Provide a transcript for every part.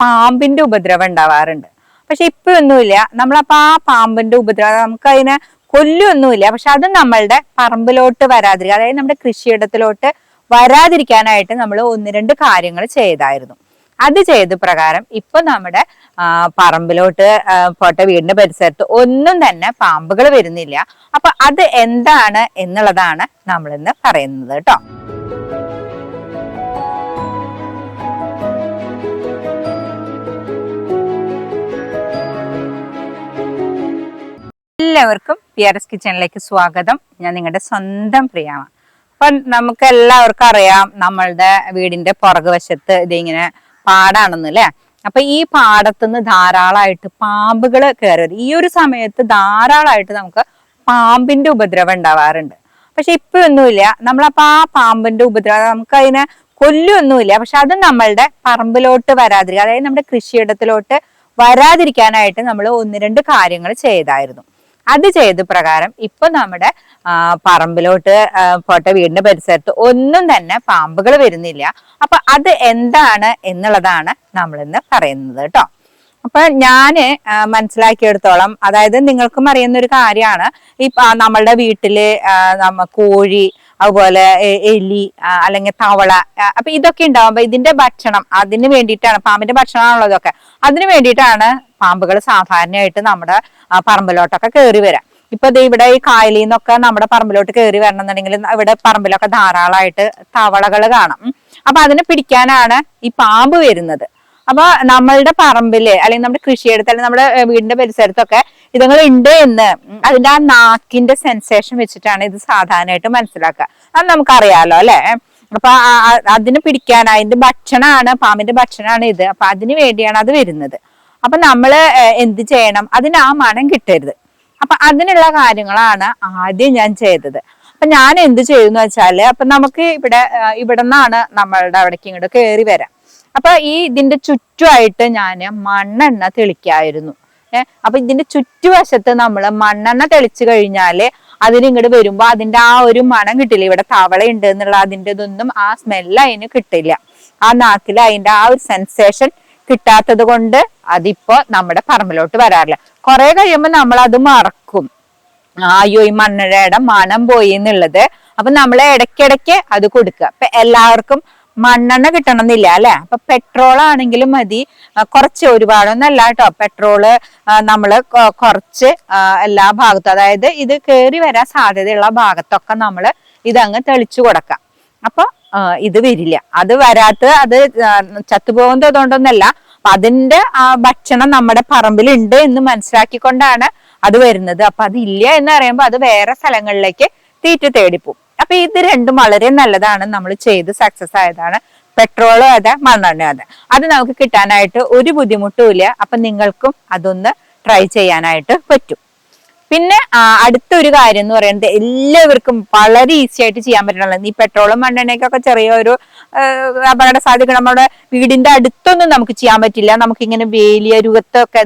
പാമ്പിന്റെ ഉപദ്രവം ഉണ്ടാവാറുണ്ട്. പക്ഷെ ഇപ്പൊ ഒന്നുമില്ല. നമ്മളപ്പോ ആ പാമ്പിന്റെ ഉപദ്രവം നമുക്ക് അതിനെ കൊല്ലൊന്നുമില്ല. പക്ഷെ അത് നമ്മളുടെ പറമ്പിലോട്ട് വരാതിരിക്കുക, അതായത് നമ്മുടെ കൃഷിയിടത്തിലോട്ട് വരാതിരിക്കാനായിട്ട് നമ്മൾ ഒന്ന് രണ്ട് കാര്യങ്ങൾ ചെയ്തായിരുന്നു. അത് ചെയ്ത പ്രകാരം ഇപ്പൊ നമ്മുടെ പറമ്പിലോട്ട് പോട്ടെ, വീടിന്റെ പരിസരത്ത് ഒന്നും തന്നെ പാമ്പുകൾ വരുന്നില്ല. അപ്പൊ അത് എന്താണ് എന്നുള്ളതാണ് നമ്മൾ ഇന്ന് പറയുന്നത് കേട്ടോ. എല്ലാവർക്കും PRS കിച്ചണിലേക്ക് സ്വാഗതം. ഞാൻ നിങ്ങളുടെ സ്വന്തം പ്രിയാണ്. അപ്പൊ നമുക്ക് എല്ലാവർക്കും അറിയാം, നമ്മളുടെ വീടിന്റെ പുറകുവശത്ത് ഇതിങ്ങനെ പാടാണെന്നല്ലേ. അപ്പൊ ഈ പാടത്തുനിന്ന് ധാരാളമായിട്ട് പാമ്പുകൾ കയറി വരും. ഈ ഒരു സമയത്ത് ധാരാളമായിട്ട് നമുക്ക് പാമ്പിന്റെ ഉപദ്രവം ഉണ്ടാവാറുണ്ട്. പക്ഷെ ഇപ്പൊ ഒന്നുമില്ല. നമ്മളപ്പോ ആ പാമ്പിന്റെ ഉപദ്രവം നമുക്ക് അതിനെ കൊല്ലൊന്നുമില്ല. പക്ഷെ അത് നമ്മളുടെ പറമ്പിലോട്ട് വരാതിരിക്കുക, അതായത് നമ്മുടെ കൃഷിയിടത്തിലോട്ട് വരാതിരിക്കാനായിട്ട് നമ്മൾ ഒന്ന് രണ്ട് കാര്യങ്ങൾ ചെയ്തായിരുന്നു. അത് ചെയ്ത പ്രകാരം ഇപ്പൊ നമ്മുടെ പറമ്പിലോട്ട് പോട്ടെ, വീടിന്റെ പരിസരത്ത് ഒന്നും തന്നെ പാമ്പുകൾ വരുന്നില്ല. അപ്പൊ അത് എന്താണ് എന്നുള്ളതാണ് നമ്മൾ ഇന്ന് പറയുന്നത് കേട്ടോ. അപ്പൊ ഞാന് മനസ്സിലാക്കിയെടുത്തോളം, അതായത് നിങ്ങൾക്കും അറിയുന്ന ഒരു കാര്യമാണ്, ഈ നമ്മളുടെ വീട്ടില് കോഴി, അതുപോലെ എലി അല്ലെങ്കിൽ തവള, അപ്പൊ ഇതൊക്കെ ഉണ്ടാവുമ്പോ ഇതിന്റെ ഭക്ഷണം അതിന് വേണ്ടിയിട്ടാണ്, പാമ്പിന്റെ ഭക്ഷണമാണല്ലോ ഇതൊക്കെ, അതിന് വേണ്ടിയിട്ടാണ് പാമ്പുകൾ സാധാരണയായിട്ട് നമ്മുടെ പറമ്പിലോട്ടൊക്കെ കയറി വരാം. ഇപ്പൊ ഇവിടെ ഈ കായലിൽ നിന്നൊക്കെ നമ്മുടെ പറമ്പിലോട്ട് കയറി വരണമെന്നുണ്ടെങ്കിൽ ഇവിടെ പറമ്പിലൊക്കെ ധാരാളമായിട്ട് തവളകൾ കാണാം. അപ്പൊ അതിനെ പിടിക്കാനാണ് ഈ പാമ്പ് വരുന്നത്. അപ്പൊ നമ്മളുടെ പറമ്പില് അല്ലെങ്കിൽ നമ്മുടെ കൃഷിയിടത്ത് അല്ലെങ്കിൽ നമ്മുടെ വീടിന്റെ പരിസരത്തൊക്കെ ഇതുങ്ങൾ ഉണ്ട് എന്ന് അതിന്റെ ആ നാക്കിന്റെ സെൻസേഷൻ വെച്ചിട്ടാണ് ഇത് സാധാരണയായിട്ട് മനസ്സിലാക്കുക. അത് നമുക്കറിയാലോ അല്ലെ. അപ്പൊ അതിന് പിടിക്കാൻ അതിന്റെ ഭക്ഷണമാണ്, പാമ്പിന്റെ ഭക്ഷണമാണ് ഇത്. അപ്പൊ അതിന് വേണ്ടിയാണ് അത് വരുന്നത്. അപ്പൊ നമ്മള് എന്ത് ചെയ്യണം? അതിന് ആ മണം കിട്ടരുത്. അപ്പൊ അതിനുള്ള കാര്യങ്ങളാണ് ആദ്യം ഞാൻ ചെയ്തത്. അപ്പൊ ഞാൻ എന്ത് ചെയ്യുന്ന വെച്ചാല്, അപ്പൊ നമുക്ക് ഇവിടെ നിന്നാണ് നമ്മളുടെ അവിടേക്ക് ഇങ്ങോട്ട് കയറി വരാം. അപ്പൊ ഇതിന്റെ ചുറ്റുമായിട്ട് ഞാൻ മണ്ണെണ്ണ തെളിക്കായിരുന്നു. അപ്പൊ ഇതിന്റെ ചുറ്റുവശത്ത് നമ്മൾ മണ്ണെണ്ണ തെളിച്ചു കഴിഞ്ഞാല് അതിനിങ്ങോട്ട് വരുമ്പോ അതിന്റെ ആ ഒരു മണം കിട്ടില്ല. ഇവിടെ തവള ഉണ്ട് എന്നുള്ള അതിൻ്റെ ഇതൊന്നും ആ സ്മെല്ല് അതിന് കിട്ടില്ല. ആ നാക്കില് അതിന്റെ ആ ഒരു സെൻസേഷൻ കിട്ടാത്തത് കൊണ്ട് അതിപ്പോ നമ്മുടെ പറമ്പിലോട്ട് വരാറില്ല. കുറെ കഴിയുമ്പോൾ നമ്മൾ അത് മറക്കും, അയ്യോ ഈ മണ്ണെണ്ണയുടെ മണം പോയി എന്നുള്ളത്. അപ്പൊ നമ്മൾ ഇടയ്ക്കിടയ്ക്ക് അത് കൊടുക്കുക. അപ്പൊ എല്ലാവർക്കും മണ്ണെണ്ണ കിട്ടണമെന്നില്ല അല്ലെ. അപ്പൊ പെട്രോൾ ആണെങ്കിലും മതി, കുറച്ച്, ഒരുപാടൊന്നല്ല കേട്ടോ. പെട്രോള് നമ്മള് കുറച്ച് എല്ലാ ഭാഗത്തും, അതായത് ഇത് കയറി വരാൻ സാധ്യതയുള്ള ഭാഗത്തൊക്കെ നമ്മള് ഇതങ്ങ് തെളിച്ചു കൊടുക്കാം. അപ്പൊ ഇത് വരില്ല. അത് അത് ചത്തുപോകുന്നതുകൊണ്ടൊന്നല്ല, അതിന്റെ ഭക്ഷണം നമ്മുടെ പറമ്പിലുണ്ട് എന്ന് മനസ്സിലാക്കിക്കൊണ്ടാണ് അത് വരുന്നത്. അപ്പൊ അതില്ല എന്ന് പറയുമ്പോൾ അത് വേറെ സ്ഥലങ്ങളിലേക്ക് തീറ്റ തേടിപ്പോവും. അപ്പൊ ഇത് രണ്ടും വളരെ നല്ലതാണ്, നമ്മൾ ചെയ്ത് സക്സസ് ആയതാണ്. പെട്രോളും അതെ, മണ്ണെണ്ണയും അതെ. അത് നമുക്ക് കിട്ടാനായിട്ട് ഒരു ബുദ്ധിമുട്ടും ഇല്ല. അപ്പൊ നിങ്ങൾക്കും അതൊന്ന് ട്രൈ ചെയ്യാനായിട്ട് പറ്റും. പിന്നെ അടുത്തൊരു കാര്യം എന്ന് പറയുന്നത്, എല്ലാവർക്കും വളരെ ഈസി ആയിട്ട് ചെയ്യാൻ പറ്റണത്, ഈ പെട്രോളും മണ്ണെണ്ണയ്ക്കൊക്കെ ചെറിയൊരു അപകട സാധ്യത നമ്മുടെ വീടിന്റെ അടുത്തൊന്നും നമുക്ക് ചെയ്യാൻ പറ്റില്ല. നമുക്കിങ്ങനെ വേലിയ രൂപത്തൊക്കെ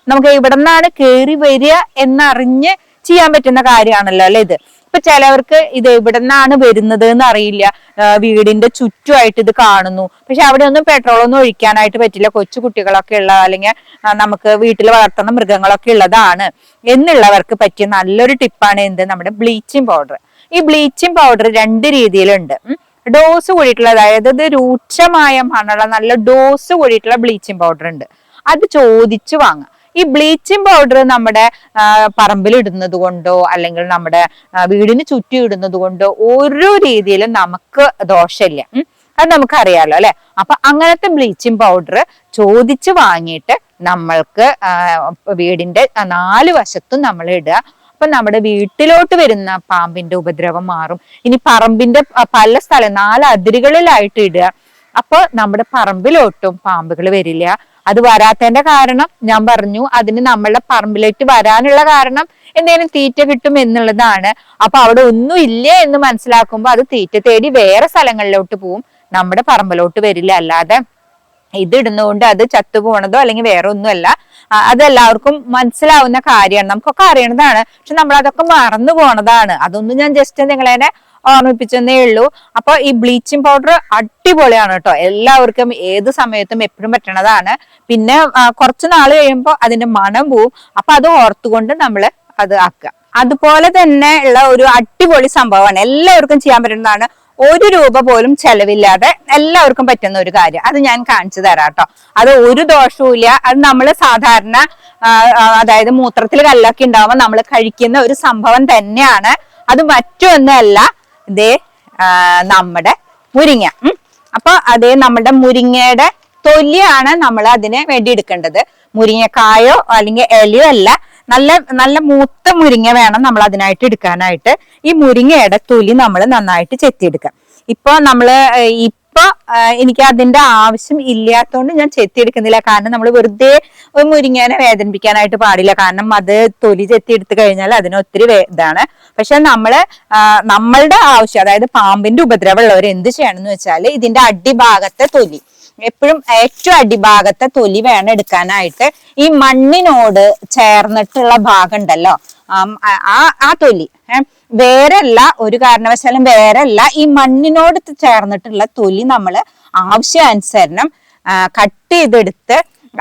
നമുക്ക് ഇവിടെ നിന്നാണ് കയറി വരിക എന്നറിഞ്ഞ് ചെയ്യാൻ പറ്റുന്ന കാര്യമാണല്ലോ അല്ലെ ഇത്. ഇപ്പൊ ചിലവർക്ക് ഇത് എവിടെ നിന്നാണ് വരുന്നത് എന്ന് അറിയില്ല. വീടിന്റെ ചുറ്റുമായിട്ട് ഇത് കാണുന്നു, പക്ഷെ അവിടെ ഒന്നും പെട്രോളൊന്നും ഒഴിക്കാനായിട്ട് പറ്റില്ല. കൊച്ചു കുട്ടികളൊക്കെ ഉള്ള അല്ലെങ്കിൽ നമുക്ക് വീട്ടിൽ വളർത്തുന്ന മൃഗങ്ങളൊക്കെ ഉള്ളതാണ് എന്നുള്ളവർക്ക് പറ്റിയ നല്ലൊരു ടിപ്പാണ് എന്ത്, നമ്മുടെ ബ്ലീച്ചിങ് പൗഡർ. ഈ ബ്ലീച്ചിങ് പൗഡർ രണ്ട് രീതിയിലുണ്ട്. ഡോസ് കൂടിയിട്ടുള്ള, അതായത് ഇത് രൂക്ഷമായ മണമുള്ള നല്ല ഡോസ് കൂടിയിട്ടുള്ള ബ്ലീച്ചിങ് പൗഡർ ഉണ്ട്. അത് ചോദിച്ചു വാങ്ങാം. ഈ ബ്ലീച്ചിങ് പൗഡർ നമ്മുടെ പറമ്പിൽ ഇടുന്നത് കൊണ്ടോ അല്ലെങ്കിൽ നമ്മുടെ വീടിന് ചുറ്റും ഇടുന്നത് കൊണ്ടോ ഓരോ രീതിയിലും നമുക്ക് ദോഷമില്ല. അത് നമുക്കറിയാലോ അല്ലെ. അപ്പൊ അങ്ങനത്തെ ബ്ലീച്ചിങ് പൗഡർ ചോദിച്ചു വാങ്ങിയിട്ട് നമ്മൾക്ക് വീടിന്റെ 4 വശത്തും നമ്മൾ ഇടുക. അപ്പൊ നമ്മുടെ വീട്ടിലോട്ട് വരുന്ന പാമ്പിന്റെ ഉപദ്രവം മാറും. ഇനി പറമ്പിന്റെ പല സ്ഥലം 4 അതിരുകളിലായിട്ട് ഇടുക. അപ്പൊ നമ്മുടെ പറമ്പിലോട്ടും പാമ്പുകൾ വരില്ല. അത് വരാത്തതിന്റെ കാരണം ഞാൻ പറഞ്ഞു, അതിന് നമ്മളുടെ പറമ്പിലേക്ക് വരാനുള്ള കാരണം എന്തെങ്കിലും തീറ്റ കിട്ടും എന്നുള്ളതാണ്. അപ്പൊ അവിടെ ഒന്നും ഇല്ല എന്ന് മനസ്സിലാക്കുമ്പോൾ അത് തീറ്റ തേടി വേറെ സ്ഥലങ്ങളിലോട്ട് പോവും, നമ്മുടെ പറമ്പിലോട്ട് വരില്ല. അല്ലാതെ ഇതിടുന്നതുകൊണ്ട് അത് ചത്തുപോണതോ അല്ലെങ്കിൽ വേറെ ഒന്നുമല്ല. അതെല്ലാവർക്കും മനസ്സിലാവുന്ന കാര്യമാണ്, നമുക്കൊക്കെ അറിയണതാണ്. പക്ഷെ നമ്മൾ അതൊക്കെ മറന്നു പോണതാണ്. അതൊന്നും ഞാൻ ജസ്റ്റ് നിങ്ങളെ ഓർമ്മിപ്പിച്ചെന്നേ ഉള്ളൂ. അപ്പൊ ഈ ബ്ലീച്ചിങ് പൗഡർ അടിപൊളിയാണ് കേട്ടോ, എല്ലാവർക്കും ഏത് സമയത്തും എപ്പോഴും പറ്റണതാണ്. പിന്നെ കുറച്ച് നാൾ കഴിയുമ്പോൾ അതിന്റെ മണം പോവും. അപ്പൊ അത് ഓർത്തുകൊണ്ട് നമ്മൾ അത് ആക്കുക. അതുപോലെ തന്നെ ഉള്ള ഒരു അടിപൊളി സംഭവമാണ്, എല്ലാവർക്കും ചെയ്യാൻ പറ്റുന്നതാണ്. 1 രൂപ പോലും ചെലവില്ലാതെ എല്ലാവർക്കും പറ്റുന്ന ഒരു കാര്യം, അത് ഞാൻ കാണിച്ചു തരാം കേട്ടോ. അത് ഒരു ദോഷവും ഇല്ല. അത് നമ്മൾ സാധാരണ അതായത് മൂത്രത്തിൽ കല്ലൊക്കെ ഉണ്ടാവുമ്പോൾ നമ്മൾ കഴിക്കുന്ന ഒരു സംഭവം തന്നെയാണ്. അത് മറ്റൊന്നല്ല, ഇതേ നമ്മുടെ മുരിങ്ങ. അപ്പൊ അതേ നമ്മുടെ മുരിങ്ങയുടെ തൊലിയാണ് നമ്മൾ അതിന് വേണ്ടി എടുക്കേണ്ടത്. മുരിങ്ങക്കായോ അല്ലെങ്കിൽ ഇലയോ അല്ല, നല്ല നല്ല മൂത്ത മുരിങ്ങ വേണം നമ്മൾ അതിനായിട്ട് എടുക്കാനായിട്ട്. ഈ മുരിങ്ങയുടെ തൊലി നമ്മൾ നന്നായിട്ട് ചെത്തിയെടുക്കാം. ഇപ്പൊ എനിക്ക് അതിന്റെ ആവശ്യം ഇല്ലാത്തതുകൊണ്ട് ഞാൻ ചെത്തിയെടുക്കുന്നില്ല. കാരണം നമ്മൾ വെറുതെ ഒരു മുരിങ്ങേനെ വേദനിപ്പിക്കാനായിട്ട് പാടില്ല. കാരണം അത് തൊലി ചെത്തിയെടുത്ത് കഴിഞ്ഞാൽ അതിന് ഒത്തിരി ഇതാണ്. പക്ഷെ നമ്മളുടെ ആവശ്യം, അതായത് പാമ്പിന്റെ ഉപദ്രവം ഉള്ളവർ എന്ത് ചെയ്യണം എന്ന് വെച്ചാൽ ഇതിന്റെ അടിഭാഗത്തെ തൊലി, എപ്പോഴും ഏറ്റവും അടിഭാഗത്തെ തൊലി വേണം എടുക്കാനായിട്ട്. ഈ മണ്ണിനോട് ചേർന്നിട്ടുള്ള ഭാഗം ഉണ്ടല്ലോ, ആ തൊലി വേറല്ല, ഒരു കാരണവശാലും വേറല്ല. ഈ മണ്ണിനോട് ചേർന്നിട്ടുള്ള തൊലി നമ്മൾ ആവശ്യാനുസരണം കട്ട് ചെയ്തെടുത്ത്,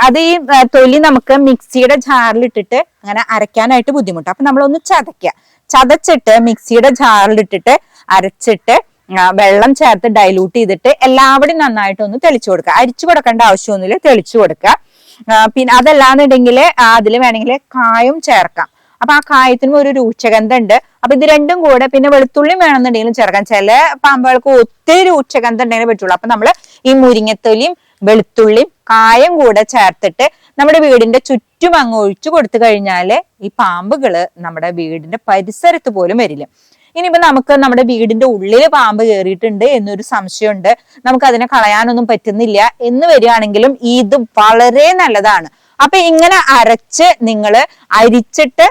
അത് ഈ തൊലി നമുക്ക് മിക്സിയുടെ ജാറിലിട്ടിട്ട് അങ്ങനെ അരയ്ക്കാനായിട്ട് ബുദ്ധിമുട്ടാണ്. അപ്പൊ നമ്മളൊന്ന് ചതച്ചിട്ട് മിക്സിയുടെ ജാറിലിട്ടിട്ട് അരച്ചിട്ട് വെള്ളം ചേർത്ത് ഡൈലൂട്ട് ചെയ്തിട്ട് എല്ലാവരും നന്നായിട്ട് ഒന്ന് തെളിച്ചു കൊടുക്കുക. അരിച്ചു കൊടുക്കേണ്ട ആവശ്യമൊന്നുമില്ല, തെളിച്ചു കൊടുക്കുക. പിന്നെ അതല്ലാന്നുണ്ടെങ്കിൽ അതിൽ വേണമെങ്കിൽ കായം ചേർക്കാം. അപ്പൊ ആ കായത്തിനും ഒരു രൂക്ഷഗന്ധം ഉണ്ട്. അപ്പൊ ഇത് രണ്ടും കൂടെ, പിന്നെ വെളുത്തുള്ളിയും വേണമെന്നുണ്ടെങ്കിലും ചേർക്കാം. ചില പാമ്പുകൾക്ക് ഒത്തിരി രൂക്ഷഗന്ധം ഉണ്ടെങ്കിൽ പറ്റുള്ളൂ. അപ്പൊ നമ്മൾ ഈ മുരിങ്ങത്തൊലിയും വെളുത്തുള്ളിയും കായം കൂടെ ചേർത്തിട്ട് നമ്മുടെ വീടിന്റെ ചുറ്റും അങ്ങ് ഒഴിച്ചു കൊടുത്തു കഴിഞ്ഞാല് ഈ പാമ്പുകള് നമ്മുടെ വീടിന്റെ പരിസരത്ത് പോലും വരില്ല. ഇനിയിപ്പോ നമുക്ക് നമ്മുടെ വീടിന്റെ ഉള്ളിൽ പാമ്പ് കയറിയിട്ടുണ്ട് എന്നൊരു സംശയമുണ്ട്, നമുക്ക് അതിനെ കളയാനൊന്നും പറ്റുന്നില്ല എന്ന് വരികയാണെങ്കിലും ഇത് വളരെ നല്ലതാണ്. അപ്പൊ ഇങ്ങനെ അരച്ച് നിങ്ങൾ അരിച്ചിട്ട്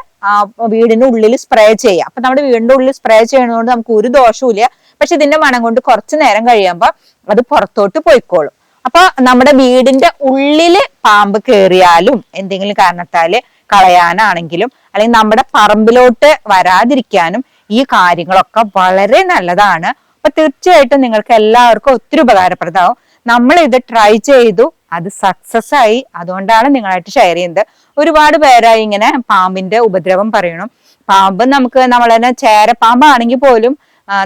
വീടിന്റെ ഉള്ളിൽ സ്പ്രേ ചെയ്യുക. അപ്പൊ നമ്മുടെ വീടിന്റെ ഉള്ളിൽ സ്പ്രേ ചെയ്യുന്നതുകൊണ്ട് നമുക്ക് ഒരു ദോഷവും ഇല്ല. പക്ഷെ ഇതിന്റെ മണം കൊണ്ട് കുറച്ചു നേരം കഴിയുമ്പോൾ അത് പുറത്തോട്ട് പോയിക്കോളും. അപ്പൊ നമ്മുടെ വീടിന്റെ ഉള്ളില് പാമ്പ് കയറിയാലും എന്തെങ്കിലും കാരണത്താല് കളയാനാണെങ്കിലും അല്ലെങ്കിൽ നമ്മുടെ പറമ്പിലോട്ട് വരാതിരിക്കാനും ഈ കാര്യങ്ങളൊക്കെ വളരെ നല്ലതാണ്. അപ്പൊ തീർച്ചയായിട്ടും നിങ്ങൾക്ക് എല്ലാവർക്കും ഒത്തിരി ഉപകാരപ്രദമാവും. നമ്മൾ ഇത് ട്രൈ ചെയ്തു, അത് സക്സസ് ആയി. അതുകൊണ്ടാണ് നിങ്ങളായിട്ട് ഷെയർ ചെയ്യുന്നത്. ഒരുപാട് പേരായി ഇങ്ങനെ പാമ്പിന്റെ ഉപദ്രവം പറയണം. പാമ്പ് നമ്മളെ ചേരപ്പാമ്പാണെങ്കിൽ പോലും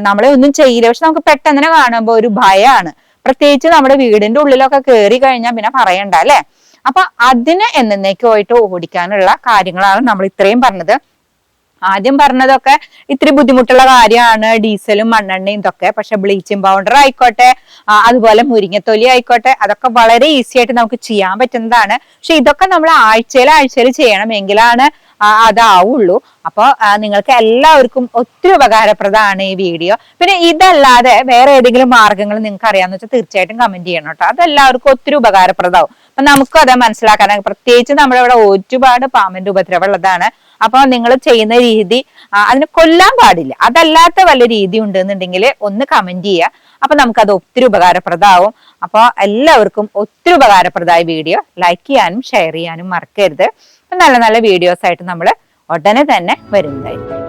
നമ്മളെ ഒന്നും ചെയ്യില്ല. പക്ഷെ നമുക്ക് പെട്ടെന്ന് തന്നെ കാണുമ്പോൾ ഒരു ഭയമാണ്. പ്രത്യേകിച്ച് നമ്മുടെ വീടിന്റെ ഉള്ളിലൊക്കെ കയറി കഴിഞ്ഞാൽ പിന്നെ പറയണ്ട അല്ലെ. അപ്പൊ അതിന് എന്നേക്കുമായിട്ട് ഓടിക്കാനുള്ള കാര്യങ്ങളാണ് നമ്മൾ ഇത്രയും പറഞ്ഞത്. ആദ്യം പറഞ്ഞതൊക്കെ ഇത്തിരി ബുദ്ധിമുട്ടുള്ള കാര്യമാണ്, ഡീസലും മണ്ണെണ്ണയും ഇതൊക്കെ. പക്ഷെ ബ്ലീച്ചിങ് പൗഡർ ആയിക്കോട്ടെ, അതുപോലെ മുരിങ്ങത്തൊലി ആയിക്കോട്ടെ, അതൊക്കെ വളരെ ഈസി ആയിട്ട് നമുക്ക് ചെയ്യാൻ പറ്റുന്നതാണ്. പക്ഷെ ഇതൊക്കെ നമ്മൾ ആഴ്ചയിൽ ചെയ്യണം, എങ്കിലാണ് അതാവുള്ളൂ. അപ്പൊ നിങ്ങൾക്ക് എല്ലാവർക്കും ഒത്തിരി ഉപകാരപ്രദമാണ് ഈ വീഡിയോ. പിന്നെ ഇതല്ലാതെ വേറെ ഏതെങ്കിലും മാർഗങ്ങൾ നിങ്ങൾക്ക് അറിയാന്ന് വെച്ചാൽ തീർച്ചയായിട്ടും കമന്റ് ചെയ്യണം കേട്ടോ. അതെല്ലാവർക്കും ഒത്തിരി ഉപകാരപ്രദമാവും. അപ്പൊ നമുക്കും അത് മനസ്സിലാക്കാൻ, പ്രത്യേകിച്ച് നമ്മുടെ ഇവിടെ ഒരുപാട് പാമ്പിന്റെ ഉപദ്രവം ഉള്ളതാണ്. അപ്പൊ നിങ്ങൾ ചെയ്യുന്ന രീതി അതിനെ കൊല്ലാൻ പാടില്ല, അതല്ലാത്ത വല്ല രീതി ഉണ്ടെന്നുണ്ടെങ്കിൽ ഒന്ന് കമന്റ് ചെയ്യുക. അപ്പൊ നമുക്കത് ഒത്തിരി ഉപകാരപ്രദമാവും. അപ്പൊ എല്ലാവർക്കും ഒത്തിരി ഉപകാരപ്രദമായ വീഡിയോ ലൈക്ക് ചെയ്യാനും ഷെയർ ചെയ്യാനും മറക്കരുത്. നല്ല നല്ല വീഡിയോസ് ആയിട്ട് നമ്മൾ ഉടനെ തന്നെ വരുന്നതായിരിക്കും.